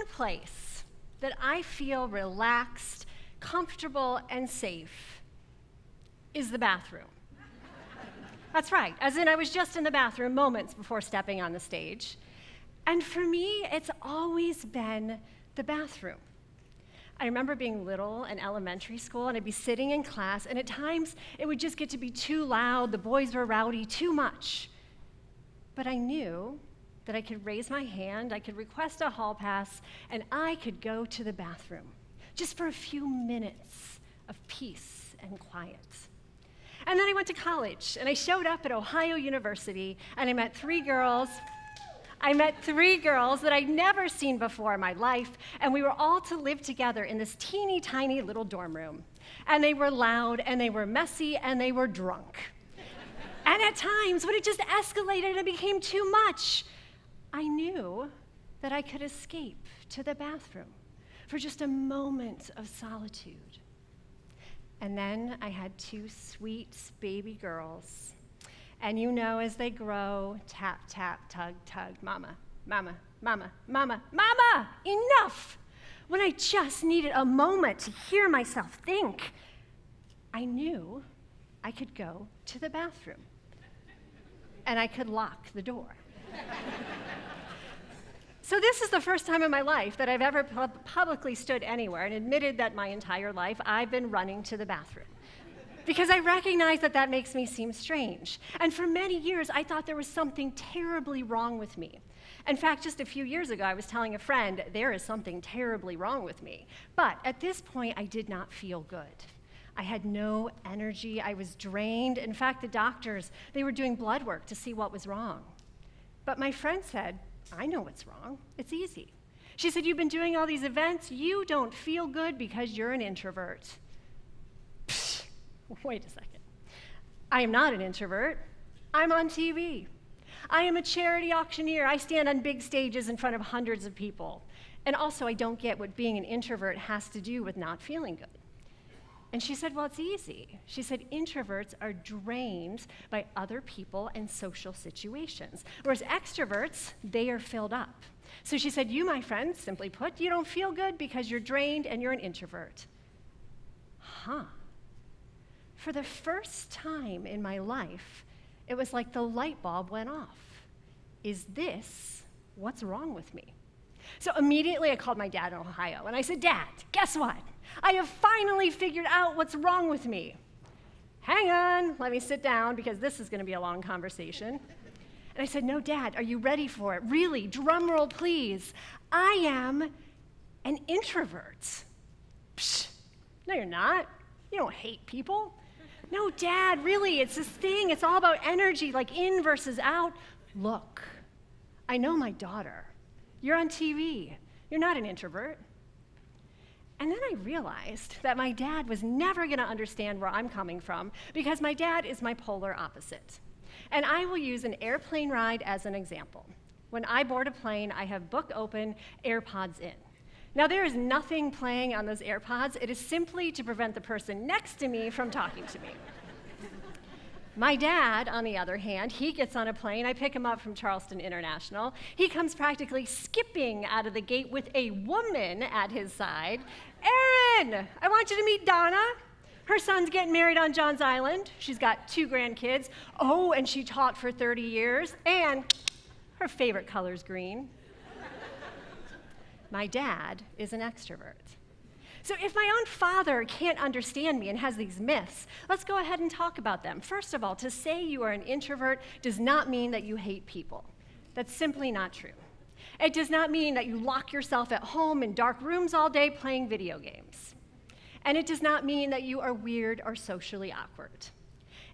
one place that I feel relaxed, comfortable, and safe is the bathroom. That's right, as in I was just in the bathroom moments before stepping on the stage. And for me, it's always been the bathroom. I remember being little in elementary school, and I'd be sitting in class, and at times it would just get to be too loud, the boys were rowdy, too much. But I knew that I could raise my hand, I could request a hall pass, and I could go to the bathroom, just for a few minutes of peace and quiet. And then I went to college, and I showed up at Ohio University, and I met three girls that I'd never seen before in my life, and we were all to live together in this teeny tiny little dorm room. And they were loud, and they were messy, and they were drunk. And at times, when it just escalated and it became too much, I knew that I could escape to the bathroom for just a moment of solitude. And then I had two sweet baby girls. And you know, as they grow, tap, tap, tug, tug, mama, mama, mama, mama, mama, enough! When I just needed a moment to hear myself think, I knew I could go to the bathroom. And I could lock the door. So this is the first time in my life that I've ever publicly stood anywhere and admitted that my entire life I've been running to the bathroom. Because I recognize that that makes me seem strange. And for many years, I thought there was something terribly wrong with me. In fact, just a few years ago, I was telling a friend, there is something terribly wrong with me. But at this point, I did not feel good. I had no energy, I was drained. In fact, the doctors, they were doing blood work to see what was wrong. But my friend said, I know what's wrong, it's easy. She said, you've been doing all these events, you don't feel good because you're an introvert. Psh, wait a second. I am not an introvert, I'm on TV. I am a charity auctioneer, I stand on big stages in front of hundreds of people. And also, I don't get what being an introvert has to do with not feeling good. And she said, well, it's easy. She said, introverts are drained by other people and social situations, whereas extroverts, they are filled up. So she said, you, my friend, simply put, you don't feel good because you're drained and you're an introvert. Huh. For the first time in my life, it was like the light bulb went off. Is this what's wrong with me? So immediately I called my dad in Ohio, and I said, Dad, guess what? I have finally figured out what's wrong with me. Hang on, let me sit down, because this is going to be a long conversation. And I said, no, Dad, are you ready for it? Really, drum roll, please. I am an introvert. Psh, no, you're not. You don't hate people. No, Dad, really, it's this thing. It's all about energy, like in versus out. Look, I know my daughter. You're on TV. You're not an introvert. And then I realized that my dad was never going to understand where I'm coming from, because my dad is my polar opposite. And I will use an airplane ride as an example. When I board a plane, I have book open, AirPods in. Now, there is nothing playing on those AirPods. It is simply to prevent the person next to me from talking to me. My dad, on the other hand, he gets on a plane. I pick him up from Charleston International. He comes practically skipping out of the gate with a woman at his side. Erin, I want you to meet Donna. Her son's getting married on John's Island. She's got 2 grandkids. Oh, and she taught for 30 years. And her favorite color is green. My dad is an extrovert. So if my own father can't understand me and has these myths, let's go ahead and talk about them. First of all, to say you are an introvert does not mean that you hate people. That's simply not true. It does not mean that you lock yourself at home in dark rooms all day playing video games. And it does not mean that you are weird or socially awkward.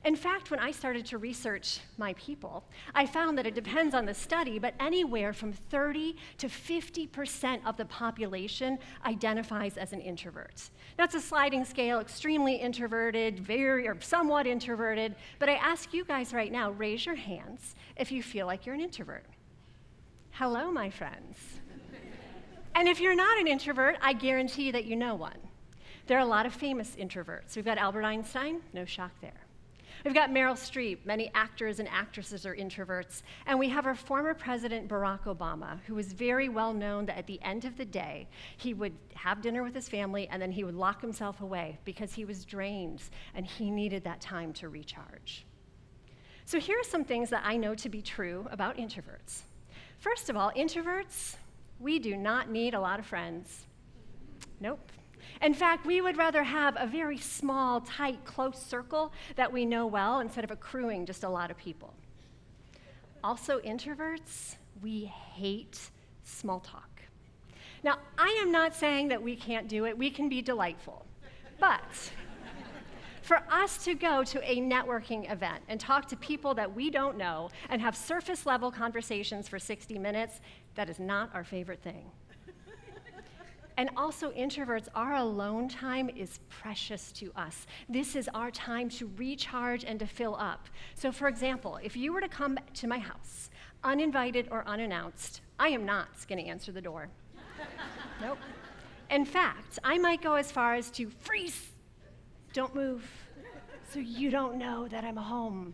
In fact, when I started to research my people, I found that it depends on the study, but anywhere from 30 to 50% of the population identifies as an introvert. That's a sliding scale, extremely introverted, very or somewhat introverted, but I ask you guys right now, raise your hands if you feel like you're an introvert. Hello, my friends. And if you're not an introvert, I guarantee that you know one. There are a lot of famous introverts. We've got Albert Einstein, no shock there. We've got Meryl Streep. Many actors and actresses are introverts. And we have our former president, Barack Obama, who was very well known that at the end of the day, he would have dinner with his family and then he would lock himself away because he was drained and he needed that time to recharge. So here are some things that I know to be true about introverts. First of all, introverts, we do not need a lot of friends. Nope. In fact, we would rather have a very small, tight, close circle that we know well instead of accruing just a lot of people. Also, introverts, we hate small talk. Now, I am not saying that we can't do it. We can be delightful. But for us to go to a networking event and talk to people that we don't know and have surface-level conversations for 60 minutes, that is not our favorite thing. And also, introverts, our alone time is precious to us. This is our time to recharge and to fill up. So for example, if you were to come to my house, uninvited or unannounced, I am not going to answer the door. Nope. In fact, I might go as far as to freeze, don't move, so you don't know that I'm home.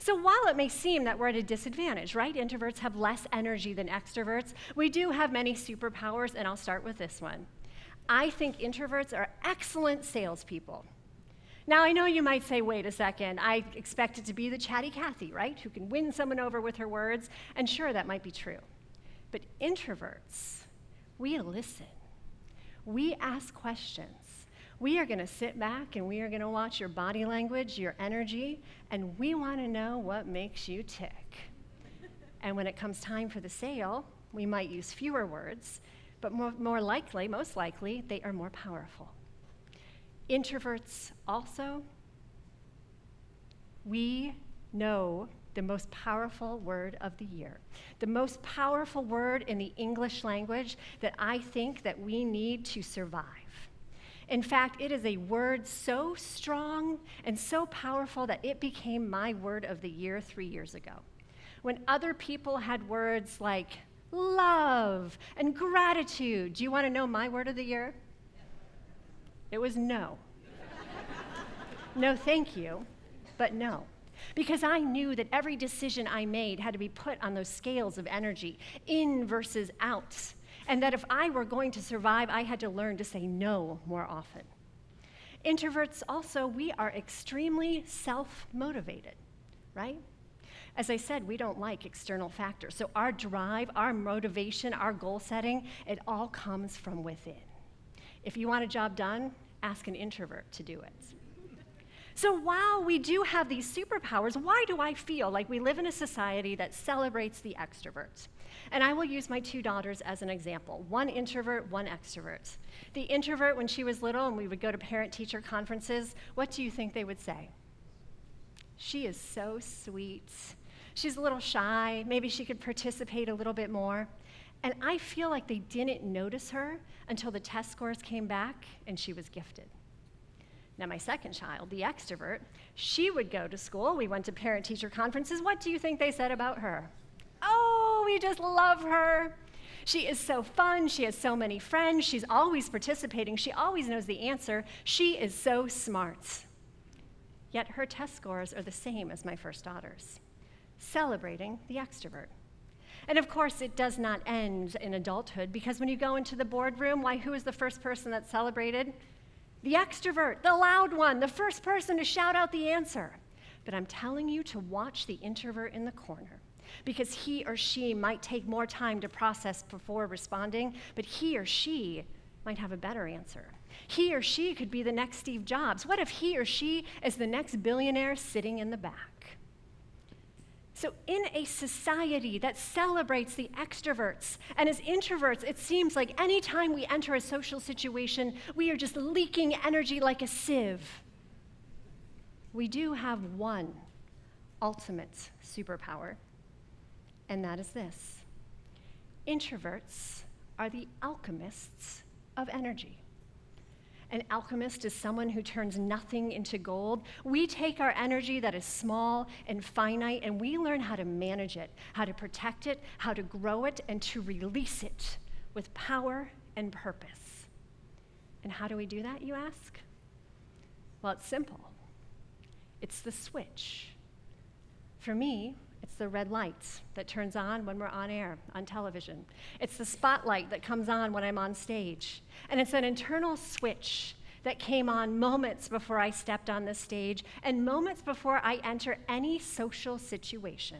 So while it may seem that we're at a disadvantage, right? Introverts have less energy than extroverts. We do have many superpowers, and I'll start with this one. I think introverts are excellent salespeople. Now, I know you might say, wait a second, I expect it to be the chatty Cathy, right? Who can win someone over with her words, and sure, that might be true. But introverts, we listen. We ask questions. We are going to sit back and we are going to watch your body language, your energy, and we want to know what makes you tick. And when it comes time for the sale, we might use fewer words, but most likely, they are more powerful. Introverts also, we know the most powerful word of the year. The most powerful word in the English language that I think that we need to survive. In fact, it is a word so strong and so powerful that it became my word of the year 3 years ago. When other people had words like love and gratitude, do you want to know my word of the year? It was no. No, thank you, but no. Because I knew that every decision I made had to be put on those scales of energy, in versus out. And that if I were going to survive, I had to learn to say no more often. Introverts also, we are extremely self-motivated, right? As I said, we don't like external factors. So our drive, our motivation, our goal setting, it all comes from within. If you want a job done, ask an introvert to do it. So while we do have these superpowers, why do I feel like we live in a society that celebrates the extroverts? And I will use my 2 daughters as an example. One introvert, one extrovert. The introvert, when she was little and we would go to parent-teacher conferences, what do you think they would say? She is so sweet. She's a little shy. Maybe she could participate a little bit more. And I feel like they didn't notice her until the test scores came back and she was gifted. Now, my second child, the extrovert, she would go to school. We went to parent-teacher conferences. What do you think they said about her? Oh, we just love her. She is so fun. She has so many friends. She's always participating. She always knows the answer. She is so smart. Yet her test scores are the same as my first daughter's, celebrating the extrovert. And of course, it does not end in adulthood, because when you go into the boardroom, why, who is the first person that's celebrated? The extrovert, the loud one, the first person to shout out the answer. But I'm telling you to watch the introvert in the corner, because he or she might take more time to process before responding, but he or she might have a better answer. He or she could be the next Steve Jobs. What if he or she is the next billionaire sitting in the back? So in a society that celebrates the extroverts, and as introverts, it seems like any time we enter a social situation, we are just leaking energy like a sieve. We do have one ultimate superpower, and that is this. Introverts are the alchemists of energy. An alchemist is someone who turns nothing into gold. We take our energy that is small and finite, and we learn how to manage it, how to protect it, how to grow it, and to release it with power and purpose. And how do we do that, you ask? Well, it's simple. It's the switch. For me, it's the red light that turns on when we're on air, on television. It's the spotlight that comes on when I'm on stage. And it's an internal switch that came on moments before I stepped on the stage and moments before I enter any social situation.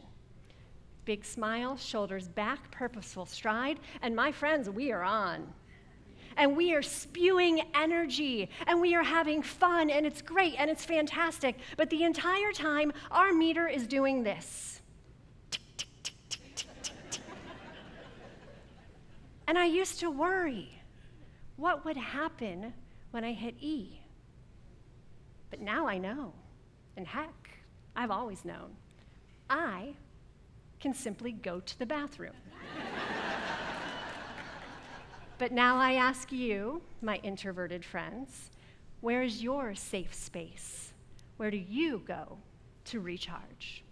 Big smile, shoulders back, purposeful stride, and my friends, we are on. And we are spewing energy, and we are having fun, and it's great, and it's fantastic. But the entire time, our meter is doing this. Tick, tick, tick, tick, tick, tick, tick. And I used to worry, what would happen when I hit E? But now I know, and heck, I've always known. I can simply go to the bathroom. But now I ask you, my introverted friends, where is your safe space? Where do you go to recharge?